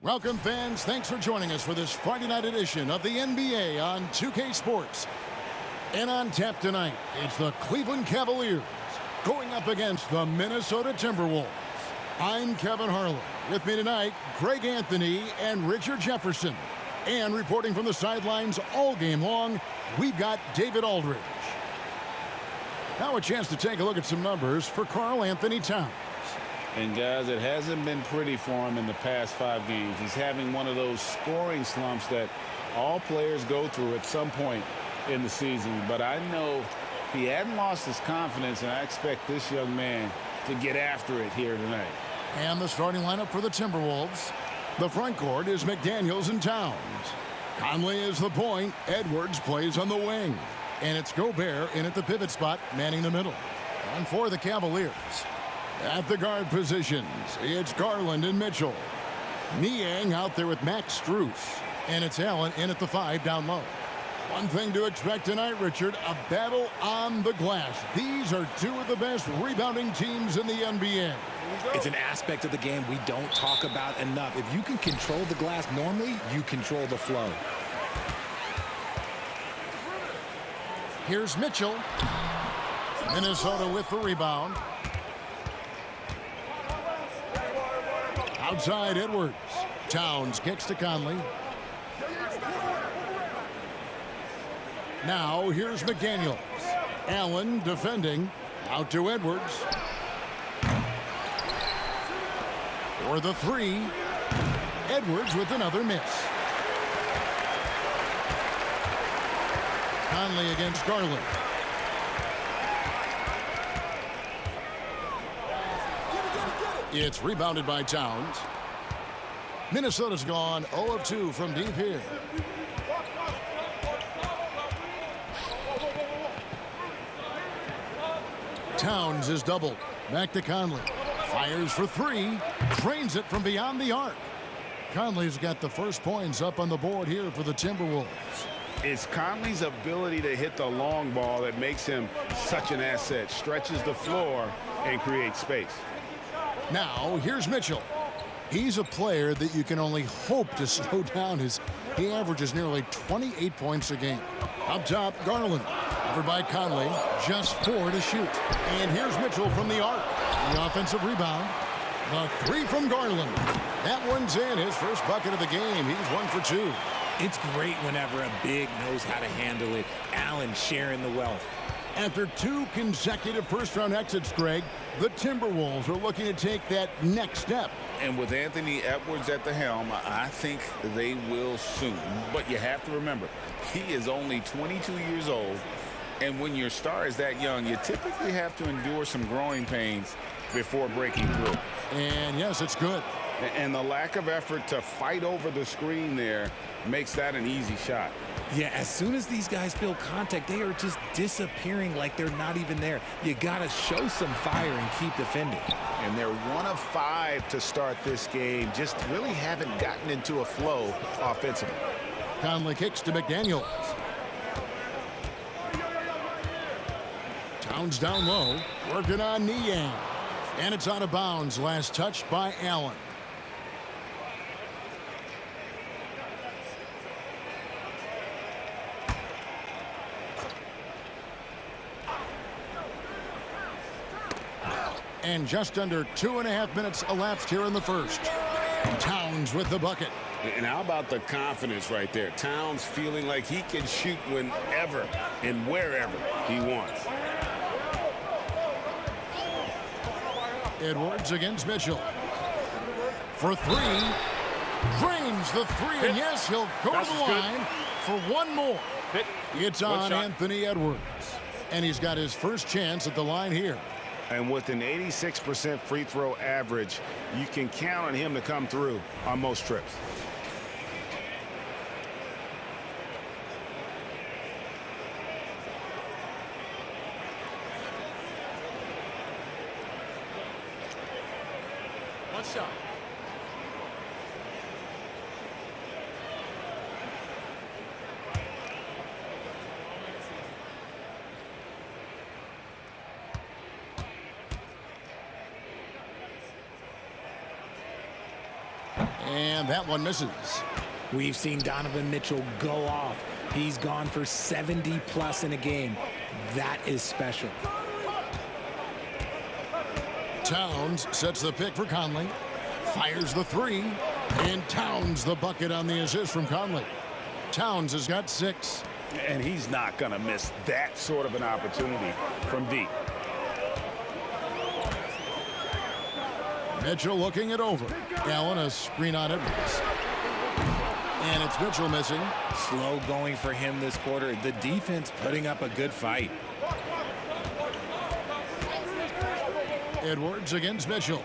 Welcome, fans. Thanks for joining us for this Friday night edition of the NBA on 2K Sports. And on tap tonight, it's the Cleveland Cavaliers going up against the Minnesota Timberwolves. I'm Kevin Harlan. With me tonight, Greg Anthony and Richard Jefferson. And reporting from the sidelines all game long, we've got David Aldridge. Now a chance to take a look at some numbers for Karl Anthony Towns. And guys, it hasn't been pretty for him in the past 5 games. He's having one of those scoring slumps that all players go through at some point in the season. But I know he hadn't lost his confidence, and I expect this young man to get after it here tonight. And the starting lineup for the Timberwolves. The front court is McDaniels and Towns. Conley is the point. Edwards plays on the wing. And it's Gobert in at the pivot spot, manning the middle. And for the Cavaliers, at the guard positions, it's Garland and Mitchell. Niang out there with Max Strus. And it's Allen in at the 5 down low. One thing to expect tonight, Richard, a battle on the glass. These are two of the best rebounding teams in the NBA. It's an aspect of the game we don't talk about enough. If you can control the glass normally, you control the flow. Here's Mitchell. Minnesota with the rebound. Outside Edwards. Towns kicks to Conley. Now here's McDaniels. Allen defending. Out to Edwards. For the 3. Edwards with another miss. Conley against Garland. It's rebounded by Towns. Minnesota's gone 0 of 2 from deep here. Towns is doubled. Back to Conley. Fires for 3. Drains it from beyond the arc. Conley's got the first points up on the board here for the Timberwolves. It's Conley's ability to hit the long ball that makes him such an asset. Stretches the floor and creates space. Now, here's Mitchell. He's a player that you can only hope to slow down. He averages nearly 28 points a game. Up top, Garland. Covered by Conley. Just 4 to shoot. And here's Mitchell from the arc. The offensive rebound. The 3 from Garland. That one's in. His first bucket of the game. He's 1 for 2. It's great whenever a big knows how to handle it. Allen sharing the wealth. After 2 consecutive first-round exits, Greg, the Timberwolves are looking to take that next step. And with Anthony Edwards at the helm, I think they will soon. But you have to remember, he is only 22 years old. And when your star is that young, you typically have to endure some growing pains before breaking through. And yes, it's good. And the lack of effort to fight over the screen there makes that an easy shot. Yeah, as soon as these guys feel contact, they are just disappearing like they're not even there. You got to show some fire and keep defending. And they're 1 of 5 to start this game. Just really haven't gotten into a flow offensively. Conley kicks to McDaniels. Towns down low, working on Niang. And it's out of bounds. Last touch by Allen. And just under 2.5 minutes elapsed here in the first. Towns with the bucket. And how about the confidence right there? Towns feeling like he can shoot whenever and wherever he wants. Edwards against Mitchell. For 3. Drains the 3. And yes, he'll go to the line for 1 more. It's on Anthony Edwards. And he's got his first chance at the line here. And with an 86% free throw average, you can count on him to come through on most trips. One shot. And that one misses. We've seen Donovan Mitchell go off. He's gone for 70+ in a game. That is special. Towns sets the pick for Conley. Fires the three. And Towns the bucket on the assist from Conley. Towns has got 6. And he's not going to miss that sort of an opportunity from deep. Mitchell looking it over. Allen a screen on Edwards. And it's Mitchell missing. Slow going for him this quarter. The defense putting up a good fight. Edwards against Mitchell.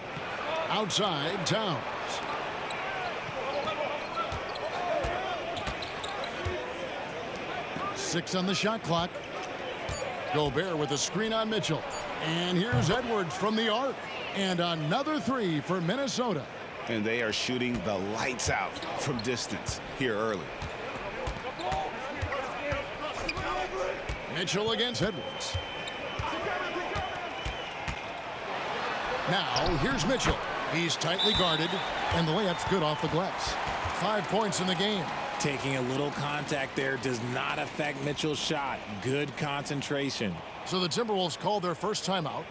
Outside, Towns. Six on the shot clock. Gobert with a screen on Mitchell. And here's Edwards from the arc. And another 3 for Minnesota. And they are shooting the lights out from distance here early. Mitchell against Edwards. Now, here's Mitchell. He's tightly guarded, and the layup's good off the glass. 5 points in the game. Taking a little contact there does not affect Mitchell's shot. Good concentration. So the Timberwolves called their first timeout.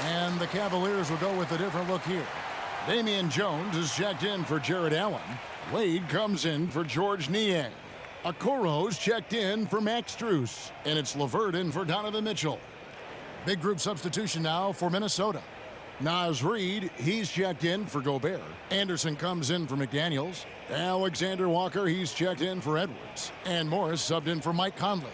And the Cavaliers will go with a different look here. Damian Jones is checked in for Jared Allen. Wade comes in for George Niang. Okoro's checked in for Max Strus. And it's LeVert in for Donovan Mitchell. Big group substitution now for Minnesota. Naz Reid, he's checked in for Gobert. Anderson comes in for McDaniels. Alexander Walker, he's checked in for Edwards. And Morris subbed in for Mike Conley.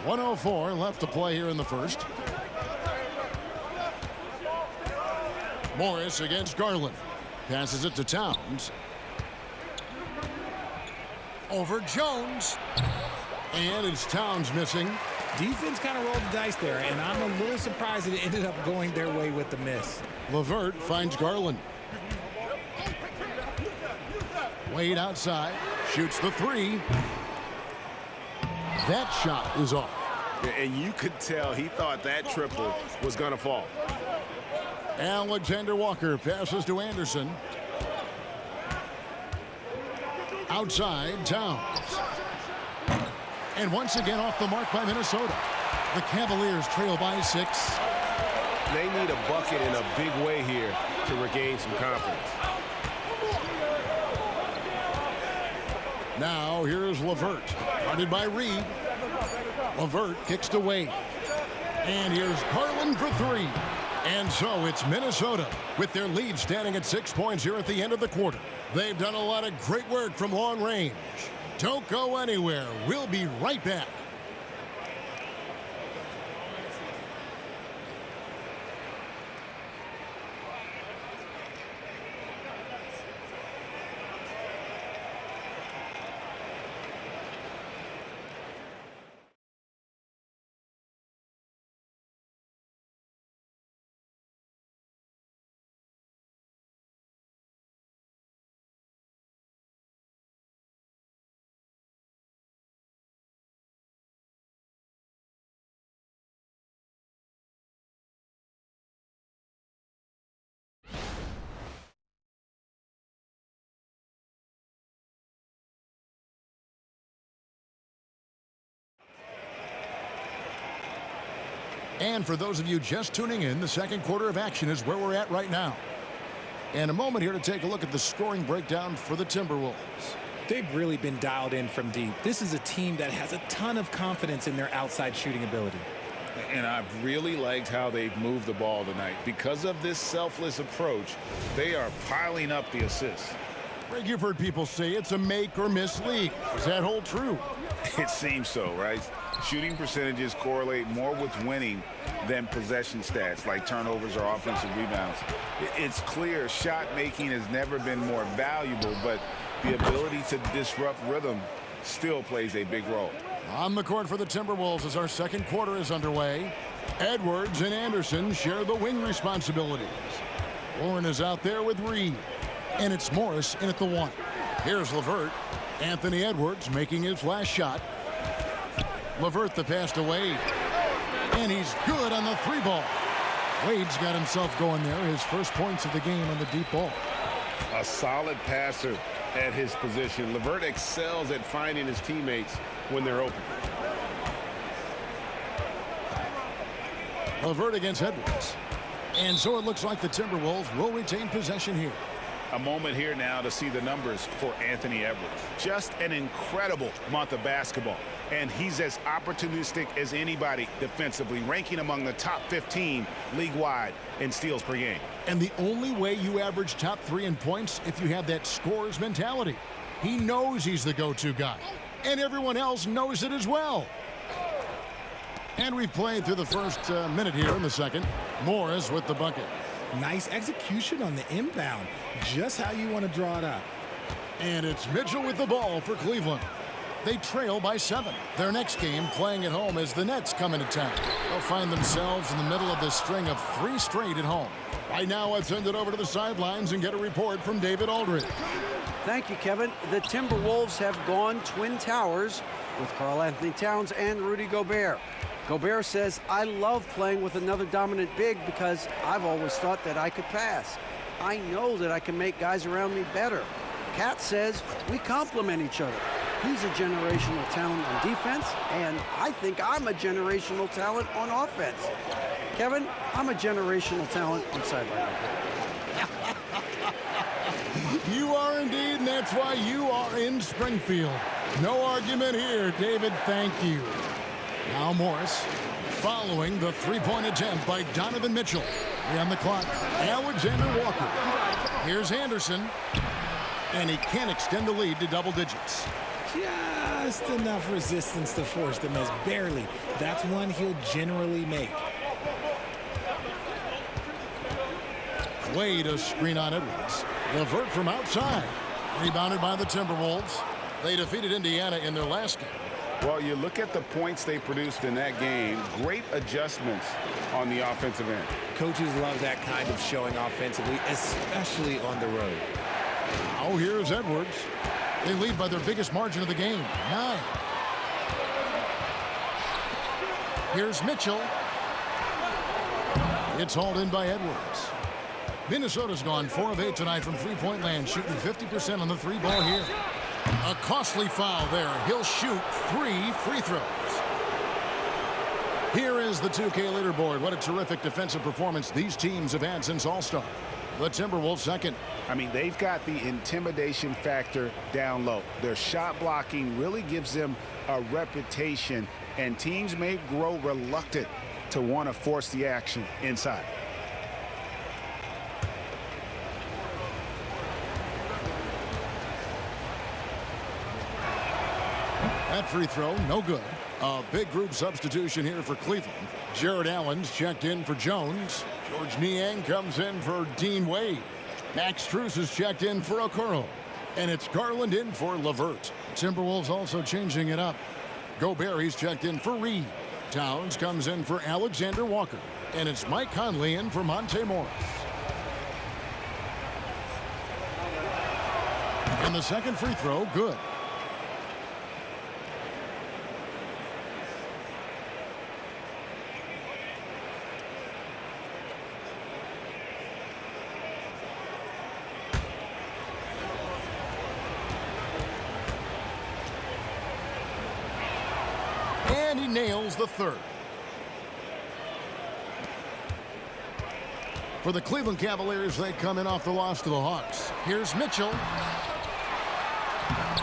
1:04 left to play here in the first. Morris against Garland. Passes it to Towns. Over Jones. And it's Towns missing. Defense kind of rolled the dice there, and I'm a little surprised that it ended up going their way with the miss. LeVert finds Garland. Wade outside. Shoots the three. That shot is off. And you could tell he thought that triple was going to fall. Alexander Walker passes to Anderson. Outside, Towns. And once again off the mark by Minnesota. The Cavaliers trail by 6. They need a bucket in a big way here to regain some confidence. Now here's LeVert. Guarded by Reid. LeVert kicks to Wade. And here's Garland for 3. And so it's Minnesota with their lead standing at 6 points here at the end of the quarter. They've done a lot of great work from long range. Don't go anywhere. We'll be right back. And for those of you just tuning in, the second quarter of action is where we're at right now. And a moment here to take a look at the scoring breakdown for the Timberwolves. They've really been dialed in from deep. This is a team that has a ton of confidence in their outside shooting ability. And I've really liked how they've moved the ball tonight. Because of this selfless approach, they are piling up the assists. Greg, you've heard people say it's a make or miss league. Does that hold true? It seems so, right? Shooting percentages correlate more with winning than possession stats like turnovers or offensive rebounds. It's clear shot making has never been more valuable, but the ability to disrupt rhythm still plays a big role. On the court for the Timberwolves as our second quarter is underway. Edwards and Anderson share the wing responsibilities. Warren is out there with Reed. And it's Morris in at the 1. Here's LeVert. Anthony Edwards making his last shot. LeVert the pass to Wade. And he's good on the 3 ball. Wade's got himself going there. His first points of the game on the deep ball. A solid passer at his position. LeVert excels at finding his teammates when they're open. LeVert against Edwards. And so it looks like the Timberwolves will retain possession here. A moment here now to see the numbers for Anthony Edwards. Just an incredible month of basketball. And he's as opportunistic as anybody defensively, ranking among the top 15 league-wide in steals per game. And the only way you average top 3 in points if you have that scorer's mentality. He knows he's the go-to guy. And everyone else knows it as well. And we've played through the first minute here in the second. Morris with the bucket. Nice execution on the inbound. Just how you want to draw it up. And it's Mitchell with the ball for Cleveland. They trail by 7. Their next game playing at home as the Nets come into town. They'll find themselves in the middle of this string of 3 straight at home. Right now, let's send it over to the sidelines and get a report from David Aldridge. Thank you, Kevin. The Timberwolves have gone Twin Towers with Karl-Anthony Towns and Rudy Gobert. Gobert says, I love playing with another dominant big because I've always thought that I could pass. I know that I can make guys around me better. Cat says, we complement each other. He's a generational talent on defense, and I think I'm a generational talent on offense. Kevin, I'm a generational talent on sideline. You are indeed, and that's why you are in Springfield. No argument here, David. Thank you. Now Morris following the 3-point attempt by Donovan Mitchell. On the clock, Alexander Walker. Here's Anderson. And he can't extend the lead to double digits. Just enough resistance to force the miss. Barely. That's one he'll generally make. Wade a screen on Edwards. LeVert from outside. Rebounded by the Timberwolves. They defeated Indiana in their last game. Well, you look at the points they produced in that game. Great adjustments on the offensive end. Coaches love that kind of showing offensively, especially on the road. Now here's Edwards. They lead by their biggest margin of the game, 9. Here's Mitchell. It's hauled in by Edwards. Minnesota's gone 4 of 8 tonight from 3-point land, shooting 50% on the 3 ball here. A costly foul there. He'll shoot 3 free throws. Here is the 2K leaderboard. What a terrific defensive performance these teams have had since All-Star. The Timberwolves second. I mean, they've got the intimidation factor down low. Their shot blocking really gives them a reputation, and teams may grow reluctant to want to force the action inside. That free throw, no good. A big group substitution here for Cleveland. Jared Allen's checked in for Jones. George Niang comes in for Dean Wade. Max Strus is checked in for Okoro. And it's Garland in for LeVert. Timberwolves also changing it up. Gobert, he's checked in for Reed. Towns comes in for Alexander Walker. And it's Mike Conley in for Monte Morris. And the second free throw, good. And he nails the third. For the Cleveland Cavaliers, they come in off the loss to the Hawks. Here's Mitchell.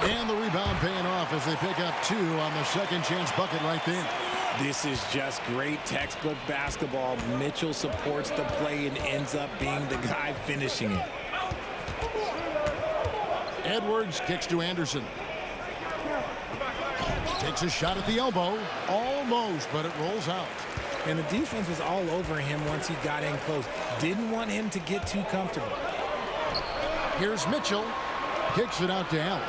And the rebound paying off as they pick up 2 on the second chance bucket right there. This is just great textbook basketball. Mitchell supports the play and ends up being the guy finishing it. Edwards kicks to Anderson. Takes a shot at the elbow. Almost, but it rolls out. And the defense was all over him once he got in close. Didn't want him to get too comfortable. Here's Mitchell. Kicks it out to Allen.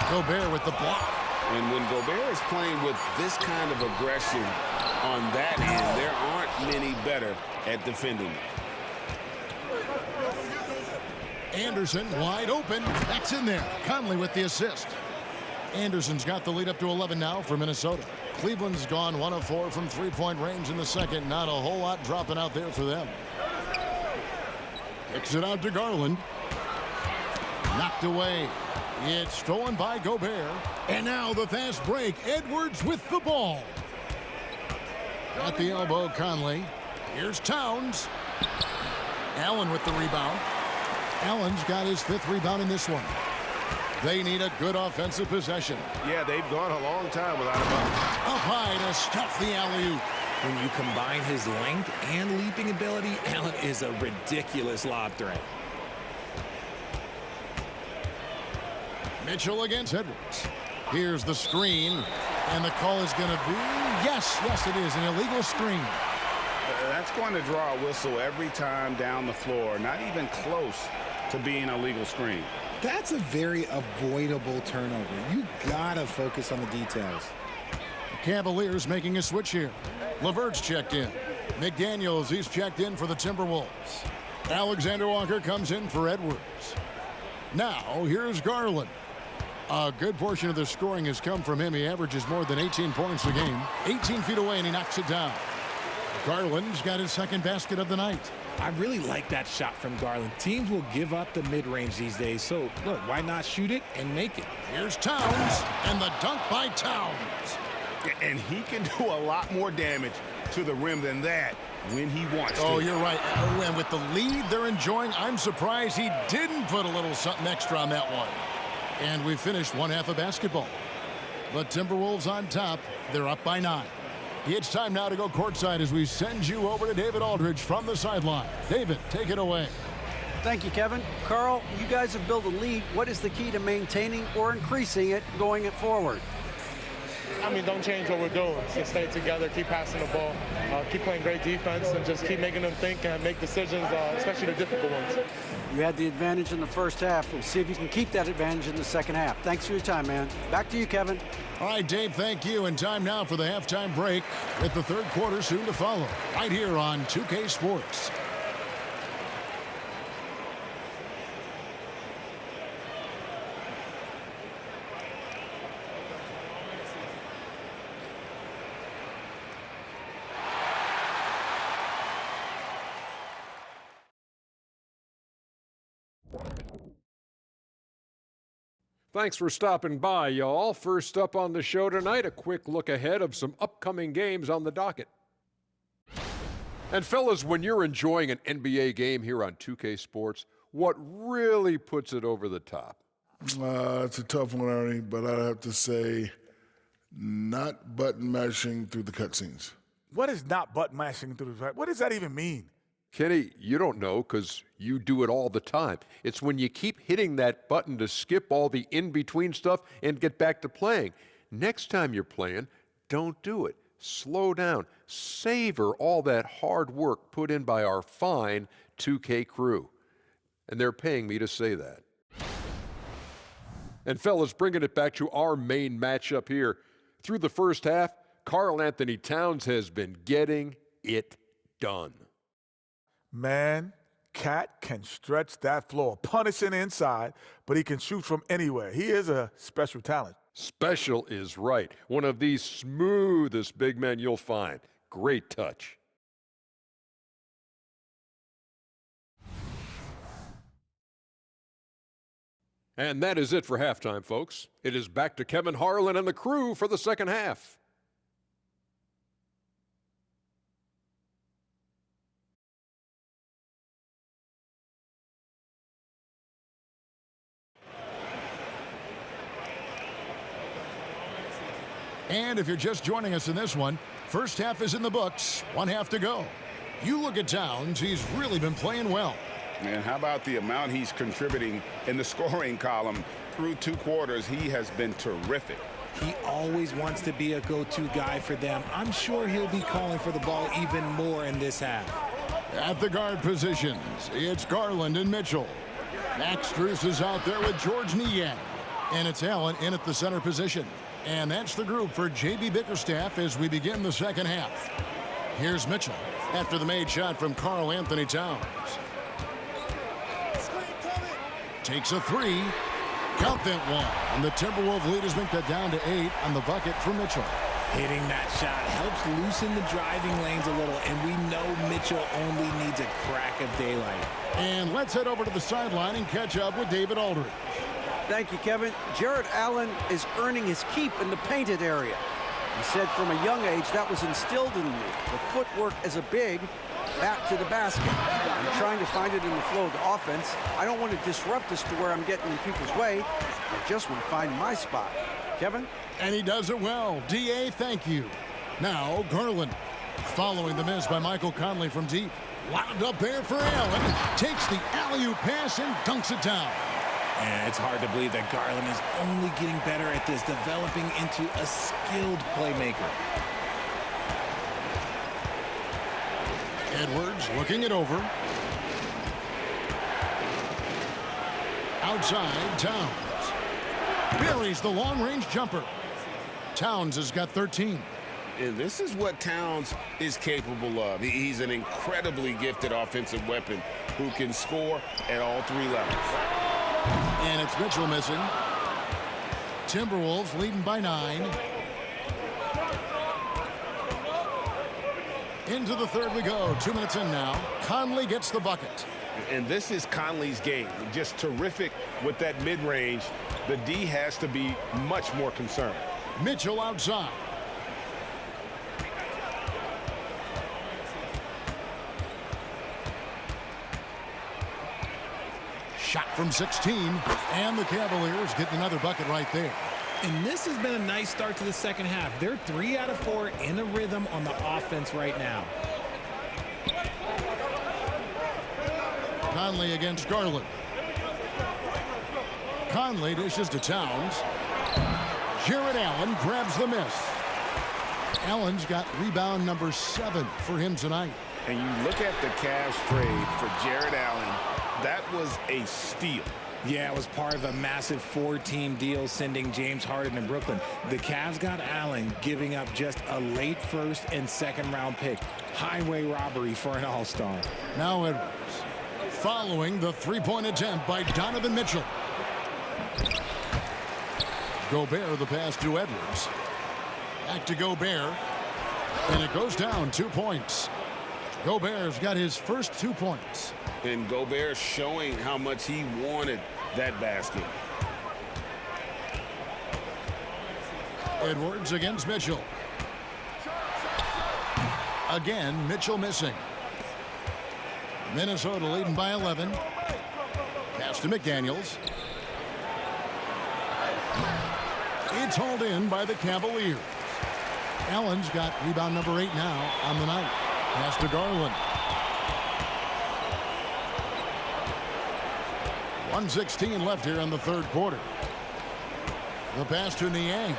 Gobert with the block. And when Gobert is playing with this kind of aggression on that end, there aren't many better at defending it. Anderson wide open. That's in there. Conley with the assist. Anderson's got the lead up to 11 now for Minnesota. Cleveland's gone 1 of 4 from three-point range in the second. Not a whole lot dropping out there for them. Kicks it out to Garland. Knocked away. It's stolen by Gobert. And now the fast break. Edwards with the ball. At the elbow, Conley. Here's Towns. Allen with the rebound. Allen's got his 5th rebound in this one. They need a good offensive possession. Yeah, they've gone a long time without a bucket. Up high to stuff the alley-oop. When you combine his length and leaping ability, Allen is a ridiculous lob threat. Mitchell against Edwards. Here's the screen. And the call is going to be, yes, it is, an illegal screen. That's going to draw a whistle every time down the floor. Not even close to being a legal screen. That's a very avoidable turnover. You gotta focus on the details. The Cavaliers making a switch here. LeVert's checked in. McDaniels, he's checked in for the Timberwolves. Alexander Walker comes in for Edwards. Now, here's Garland. A good portion of the scoring has come from him. He averages more than 18 points a game. 18 feet away, and he knocks it down. Garland's got his 2nd basket of the night. I really like that shot from Garland. Teams will give up the mid-range these days, so look, why not shoot it and make it? Here's Towns, and the dunk by Towns. And he can do a lot more damage to the rim than that when he wants to. Oh, you're right. And with the lead they're enjoying, I'm surprised he didn't put a little something extra on that one. And we finished 1/2 of basketball. The Timberwolves on top. They're up by 9. It's time now to go courtside as we send you over to David Aldridge from the sideline. David, take it away. Thank you, Kevin. Carl, you guys have built a lead. What is the key to maintaining or increasing it going it forward? I mean, don't change what we're doing. Just stay together, keep passing the ball, keep playing great defense, and just keep making them think and make decisions, especially the difficult ones. You had the advantage in the first half. We'll see if you can keep that advantage in the second half. Thanks for your time, man. Back to you, Kevin. All right, Dave, thank you. And time now for the halftime break with the third quarter soon to follow. Right here on 2K Sports. Thanks for stopping by, y'all. First up on the show tonight, a quick look ahead of some upcoming games on the docket. And fellas, when you're enjoying an NBA game here on 2K Sports, what really puts it over the top? It's a tough one, Ernie, but I'd have to say not button mashing through the cutscenes. What is not button mashing through the? What does that even mean? Kenny, you don't know because you do it all the time. It's when you keep hitting that button to skip all the in-between stuff and get back to playing. Next time you're playing, don't do it. Slow down. Savor all that hard work put in by our fine 2K crew. And they're paying me to say that. And fellas, bringing it back to our main matchup here. Through the first half, Karl Anthony Towns has been getting it done. Man, Cat can stretch that floor, punishing inside, but he can shoot from anywhere. He is a special talent. Special is right. One of the smoothest big men you'll find. Great touch. And that is it for halftime, folks. It is back to Kevin Harlan and the crew for the second half. And if you're just joining us in this one, first half is in the books, 1 half to go. You look at Towns, he's really been playing well. And how about the amount he's contributing in the scoring column through 2 quarters? He has been terrific. He always wants to be a go-to guy for them. I'm sure he'll be calling for the ball even more in this half. At the guard positions, it's Garland and Mitchell. Max Strus is out there with George Niang. And it's Allen in at the center position. And that's the group for J.B. Bickerstaff as we begin the second half. Here's Mitchell after the made shot from Karl Anthony Towns. Takes a 3. Count that one. And the Timberwolves lead has been cut down to 8 on the bucket from Mitchell. Hitting that shot helps loosen the driving lanes a little, and we know Mitchell only needs a crack of daylight. And let's head over to the sideline and catch up with David Aldridge. Thank you, Kevin. Jarrett Allen is earning his keep in the painted area. He said from a young age that was instilled in me. The footwork as a big, back to the basket. I'm trying to find it in the flow of the offense. I don't want to disrupt this to where I'm getting in people's way. I just want to find my spot. Kevin? And he does it well. D.A., thank you. Now, Garland. Following the miss by Michael Conley from deep. Wound up there for Allen. Takes the alley-oop pass and dunks it down. And it's hard to believe that Garland is only getting better at this, developing into a skilled playmaker. Edwards looking it over. Outside, Towns. Buries the long-range jumper. Towns has got 13. And this is what Towns is capable of. He's an incredibly gifted offensive weapon who can score at all 3 levels. And it's Mitchell missing. Timberwolves leading by 9. Into the third we go. 2 minutes in now. Conley gets the bucket. And this is Conley's game. Just terrific with that mid-range. The D has to be much more concerned. Mitchell outside. Shot from 16, and the Cavaliers get another bucket right there. And this has been a nice start to the second half. They're 3 out of 4 in a rhythm on the offense right now. Conley against Garland. Conley dishes to Towns. Jarrett Allen grabs the miss. Allen's got rebound number 7 for him tonight. And you look at the Cavs trade for Jarrett Allen, that was a steal. Yeah, it was part of a massive 4-team deal sending James Harden to Brooklyn. The Cavs got Allen, giving up just a late first and second round pick. Highway robbery for an all-star. Now Edwards. Following the three-point attempt by Donovan Mitchell. Gobert the pass to Edwards. Back to Gobert. And it goes down 2 points. Gobert's got his first 2 points. And Gobert showing how much he wanted that basket. Edwards against Mitchell. Again, Mitchell missing. Minnesota leading by 11. Pass to McDaniels. It's hauled in by the Cavaliers. Allen's got rebound number 8 now on the night. Pass to Garland. 1:16 left here in the third quarter. The pass to Niang.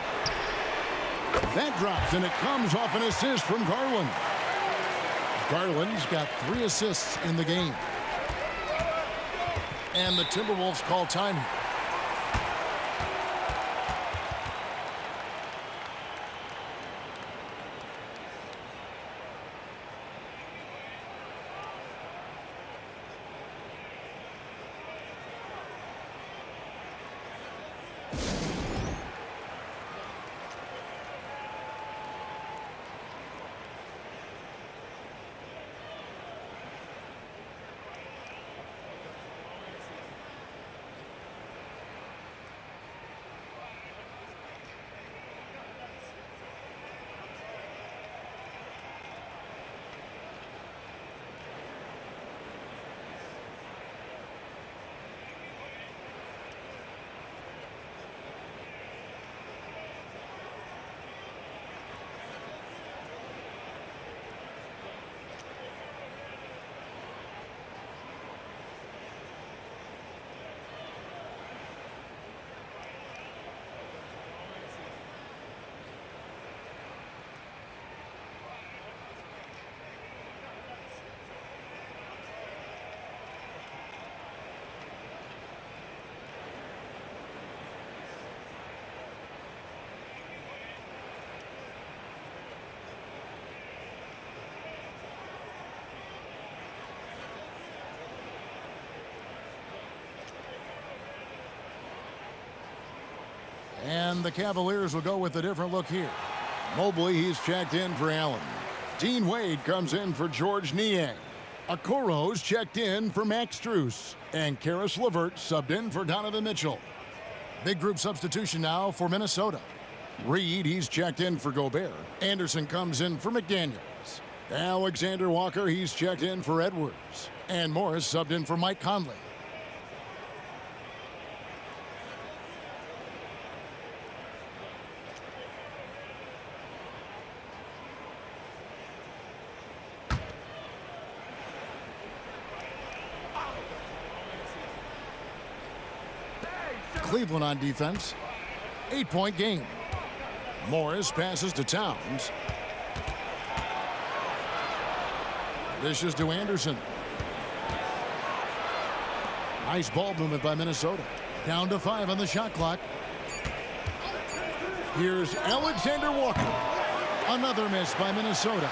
That drops, and it comes off an assist from Garland. Garland's got 3 assists in the game. And the Timberwolves call time. And the Cavaliers will go with a different look here. Mobley, he's checked in for Allen. Dean Wade comes in for George Niang. Okoro's checked in for Max Strus. And Karis LeVert subbed in for Donovan Mitchell. Big group substitution now for Minnesota. Reed, he's checked in for Gobert. Anderson comes in for McDaniels. Alexander Walker, he's checked in for Edwards. And Morris subbed in for Mike Conley. Cleveland on defense. 8-point game. Morris passes to Towns. This is to Anderson. Nice ball movement by Minnesota. Down to 5 on the shot clock. Here's Alexander Walker. Another miss by Minnesota.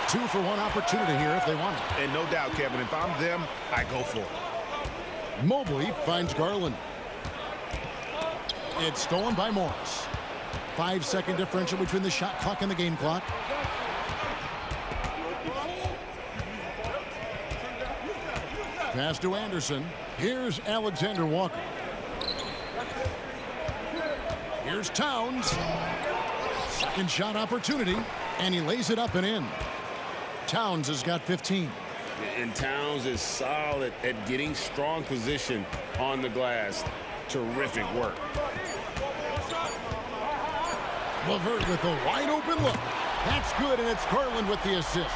2 for 1 opportunity here if they want it. And no doubt, Kevin, if I'm them, I go for it. Mobley finds Garland. It's stolen by Morris. 5-second differential between the shot clock and the game clock. Pass to Anderson. Here's Alexander Walker. Here's Towns. Second shot opportunity, and he lays it up and in. Towns has got 15. And Towns is solid at getting strong position on the glass. Terrific work. LeVert with a wide open look. That's good, and it's Garland with the assist.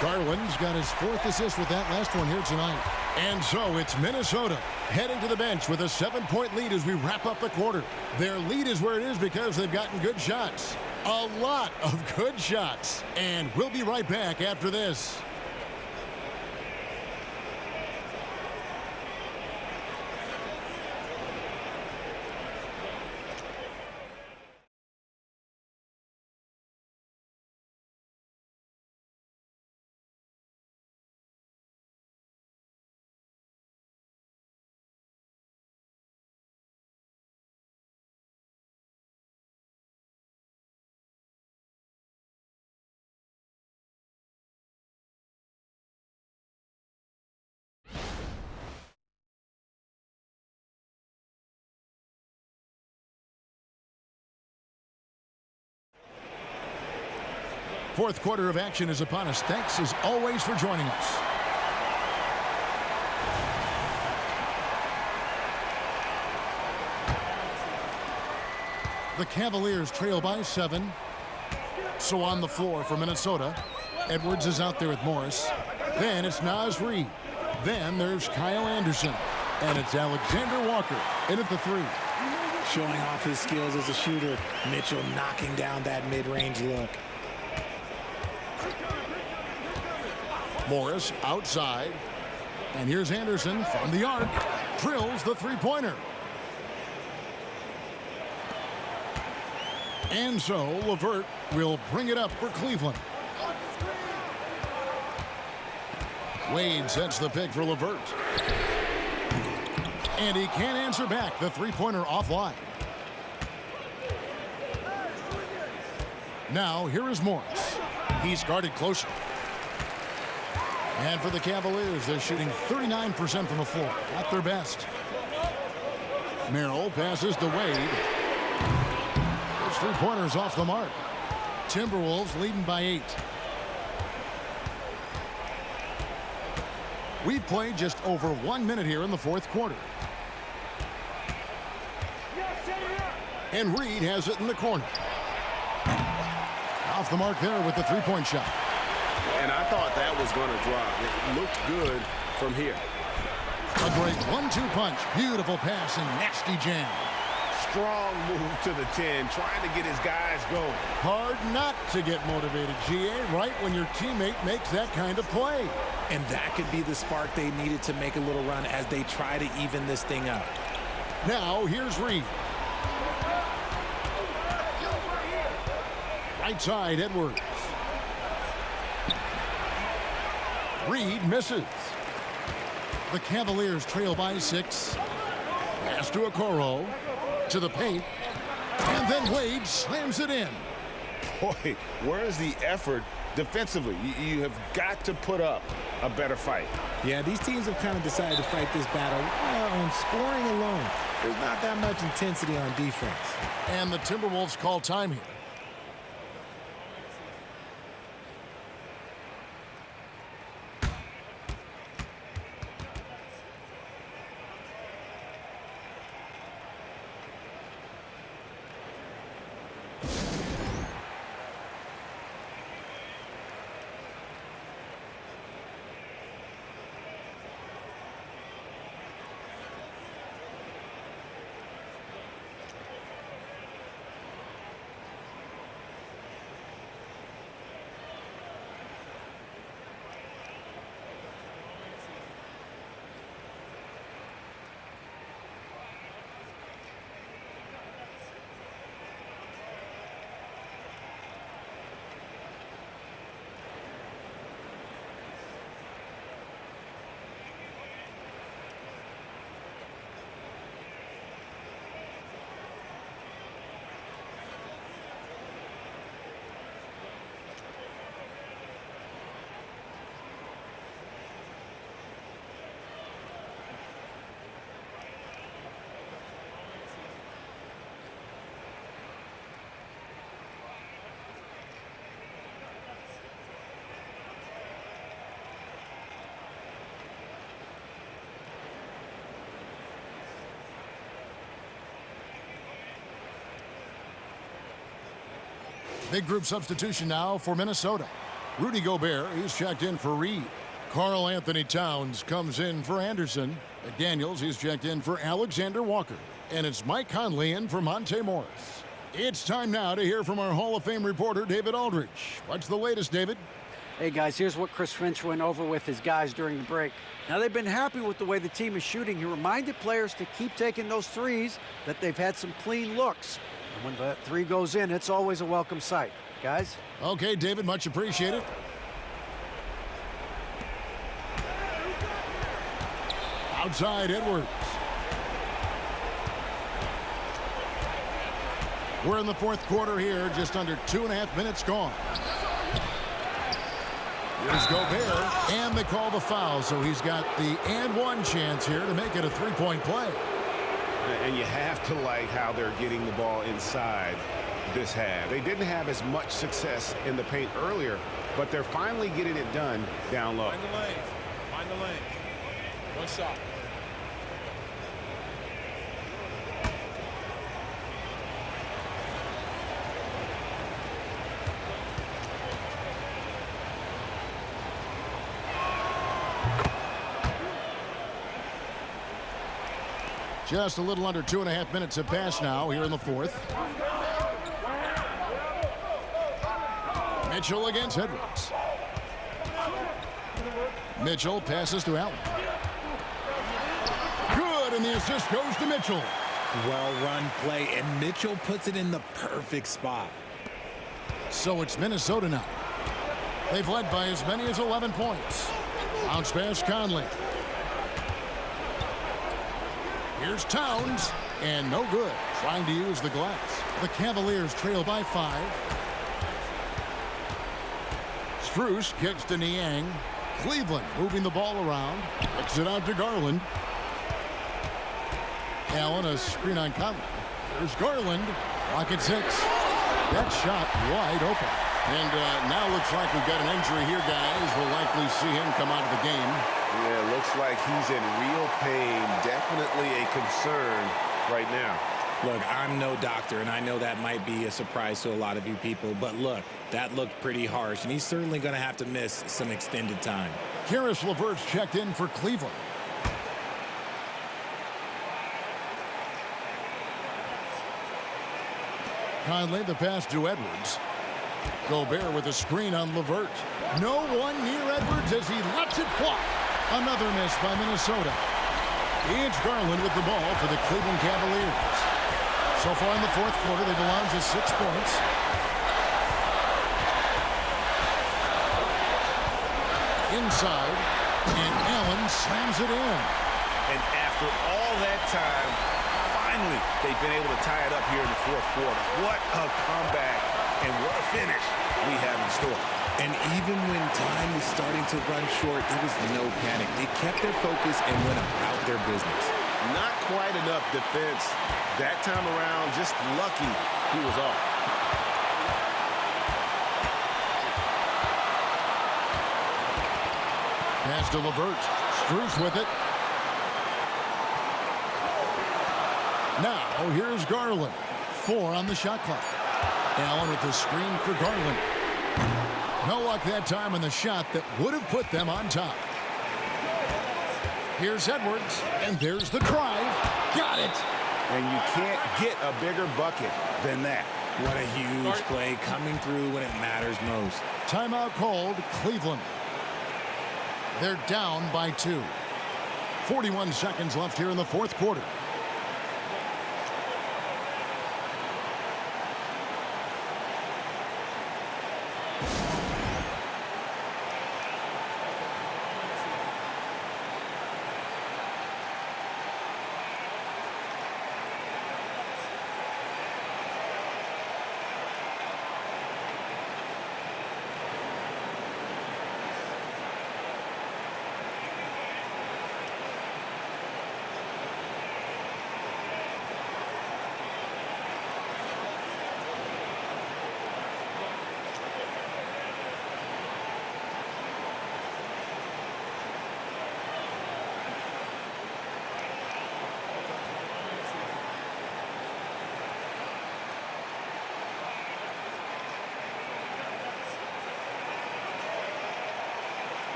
Garland's got his 4th assist with that last one here tonight. And so it's Minnesota heading to the bench with a 7-point lead as we wrap up the quarter. Their lead is where it is because they've gotten good shots. A lot of good shots. And we'll be right back after this. Fourth quarter of action is upon us. Thanks as always for joining us. The Cavaliers trail by 7. So on the floor for Minnesota. Edwards is out there with Morris. Then it's Naz Reid. Then there's Kyle Anderson. And it's Alexander Walker in at the 3. Showing off his skills as a shooter. Mitchell knocking down that mid-range look. Morris outside. And here's Anderson from the arc. Drills the 3-pointer. And so LeVert will bring it up for Cleveland. Wade sets the pick for LeVert. And he can't answer back. The 3-pointer offline. Now here is Morris. He's guarded closely. And for the Cavaliers, they're shooting 39% from the floor. At their best. Merrill passes to Wade. Those 3-pointers off the mark. Timberwolves leading by 8. We've played just over 1 minute here in the fourth quarter. And Reed has it in the corner. Off the mark there with the 3-point shot. And I thought that was going to drop. It looked good from here. A great 1-2 punch. Beautiful pass and nasty jam. Strong move to the 10, trying to get his guys going. Hard not to get motivated, GA, right when your teammate makes that kind of play. And that could be the spark they needed to make a little run as they try to even this thing up. Now here's Reed. Right side, Edwards. Reed misses. The Cavaliers trail by 6. Pass to Okoro. to the paint. And then Wade slams it in. Boy, where's the effort defensively? You have got to put up a better fight. Yeah, these teams have kind of decided to fight this battle on scoring alone. There's not that much intensity on defense. And the Timberwolves call time here. Big group substitution now for Minnesota. Rudy Gobert is checked in for Reed. Karl Anthony Towns comes in for Anderson. McDaniels is checked in for Alexander Walker. And it's Mike Conley in for Monte Morris. It's time now to hear from our Hall of Fame reporter, David Aldridge. What's the latest, David? Hey, guys, here's what Chris Finch went over with his guys during the break. Now, they've been happy with the way the team is shooting. He reminded players to keep taking those threes, that they've had some clean looks. And when that three goes in, it's always a welcome sight. Guys? Okay, David, much appreciated. Outside, Edwards. We're in the fourth quarter here, just under 2.5 minutes gone. Here's Gobert, and they call the foul, so he's got the and one chance here to make it a three-point play. And you have to like how they're getting the ball inside this half. They didn't have as much success in the paint earlier, but they're finally getting it done down low. Find the lane. Find the lane. One shot. Just a little under 2.5 minutes have passed now here in the fourth. Mitchell against Edwards. Mitchell passes to Allen. Good, and the assist goes to Mitchell. Well-run play, and Mitchell puts it in the perfect spot. So it's Minnesota now. They've led by as many as 11 points. Bounce pass Conley. Here's Towns, and no good. Trying to use the glass. The Cavaliers trail by 5. Strus kicks to Niang. Cleveland moving the ball around. Kicks it out to Garland. Allen, a screen on Conley. There's Garland. Clock at 6. That shot wide open. And now looks like we've got an injury here, guys. We'll likely see him come out of the game. Yeah, looks like he's in real pain. Definitely a concern right now. Look, I'm no doctor, and I know that might be a surprise to a lot of you people, but look, that looked pretty harsh, and he's certainly going to have to miss some extended time. Karis LeVert's checked in for Cleveland. Conley, the pass to Edwards. Gobert with a screen on LeVert. No one near Edwards as he lets it fly. Another miss by Minnesota. It's Garland with the ball for the Cleveland Cavaliers. So far in the fourth quarter, they've allowed just 6 points. Inside, and Allen slams it in. And after all that time, Finally, they've been able to tie it up here in the fourth quarter. What a comeback and what a finish we have in store. And even when time was starting to run short, there was no panic. They kept their focus and went about their business. Not quite enough defense that time around. Just lucky he was off. Pass to LeVert. Strus with it. Now, here's Garland. 4 on the shot clock. Allen with the screen for Garland. No luck that time on the shot that would have put them on top. Here's Edwards, and there's the drive. Got it. And you can't get a bigger bucket than that. What a huge play coming through when it matters most. Timeout called, Cleveland. They're down by 2. 41 seconds left here in the fourth quarter.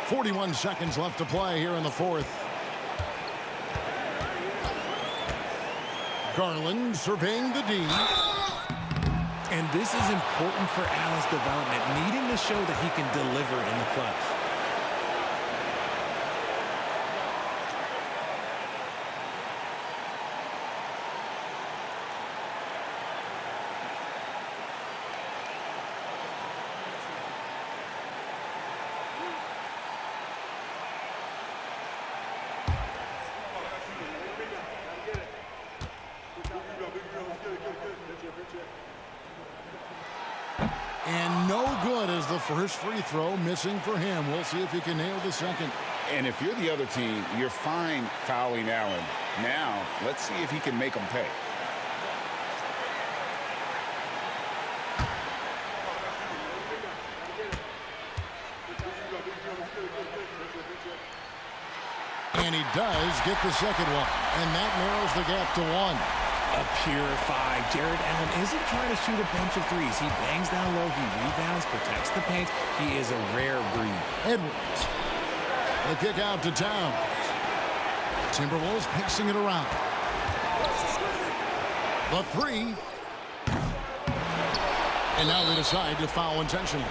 .41 seconds left to play here in the fourth. Garland surveying the D. And this is important for Allen's development, needing to show that he can deliver in the clutch. And no good as the first free throw missing for him. We'll see if he can nail the second. And if you're the other team, you're fine fouling Allen. Now, let's see if he can make them pay. And he does get the second one. And that narrows the gap to 1. A pure 5. Jared Allen isn't trying to shoot a bunch of threes. He bangs down low, he rebounds, protects the paint. He is a rare breed. Edwards. The kick out to Towns. Timberwolves pacing it around. The 3. And now they decide to foul intentionally.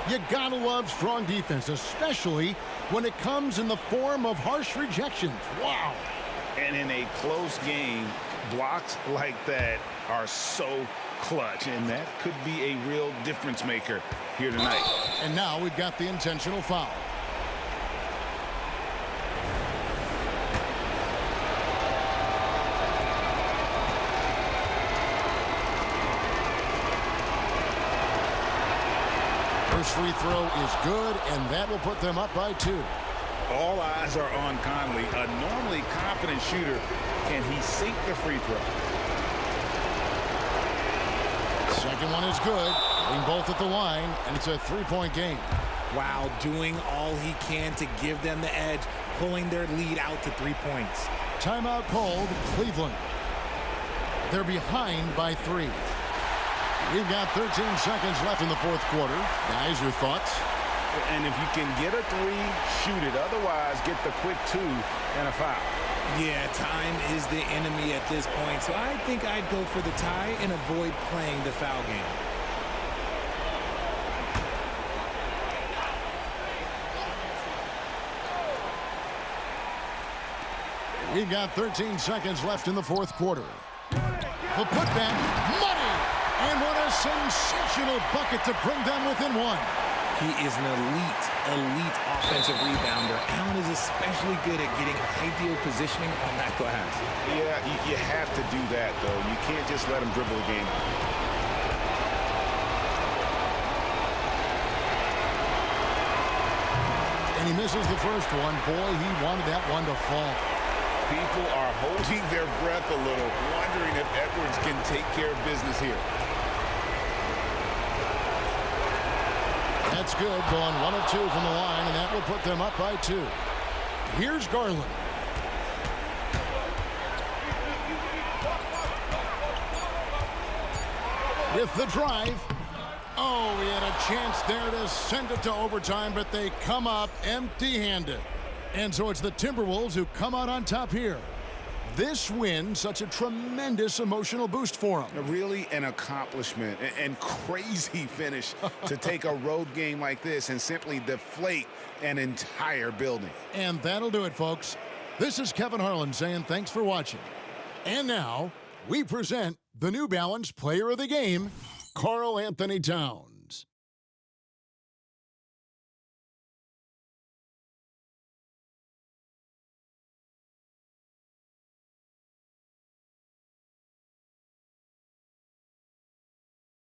You gotta love strong defense, especially when it comes in the form of harsh rejections. Wow. And in a close game, blocks like that are so clutch, and that could be a real difference maker here tonight. And now we've got the intentional foul. First free throw is good, and that will put them up by 2. All eyes are on Conley, a normally confident shooter. Can he sink the free throw? Second one is good. Getting both at the line, and it's a 3-point game. Wow, doing all he can to give them the edge, pulling their lead out to 3 points. Timeout called, Cleveland. They're behind by 3. We've got 13 seconds left in the fourth quarter. Guys, your thoughts? And if you can get a 3, shoot it. Otherwise, get the quick 2 and a foul. Yeah, time is the enemy at this point, so I think I'd go for the tie and avoid playing the foul game. We've got 13 seconds left in the fourth quarter. The putback, money! And what a sensational bucket to bring them within 1. He is an elite offensive rebounder. Allen is especially good at getting ideal positioning on that glass. Yeah, you have to do that, though. You can't just let him dribble the game. And he misses the first one. Boy, he wanted that one to fall. People are holding their breath a little, wondering if Edwards can take care of business here. That's good, going 1 of 2 from the line, and that will put them up by 2. Here's Garland. With the drive. Oh, he had a chance there to send it to overtime, but they come up empty-handed. And so it's the Timberwolves who come out on top here. This win, such a tremendous emotional boost for them. Really an accomplishment and crazy finish to take a road game like this and simply deflate an entire building. And that'll do it, folks. This is Kevin Harlan saying thanks for watching. And now, we present the New Balance Player of the Game, Karl Anthony Towns.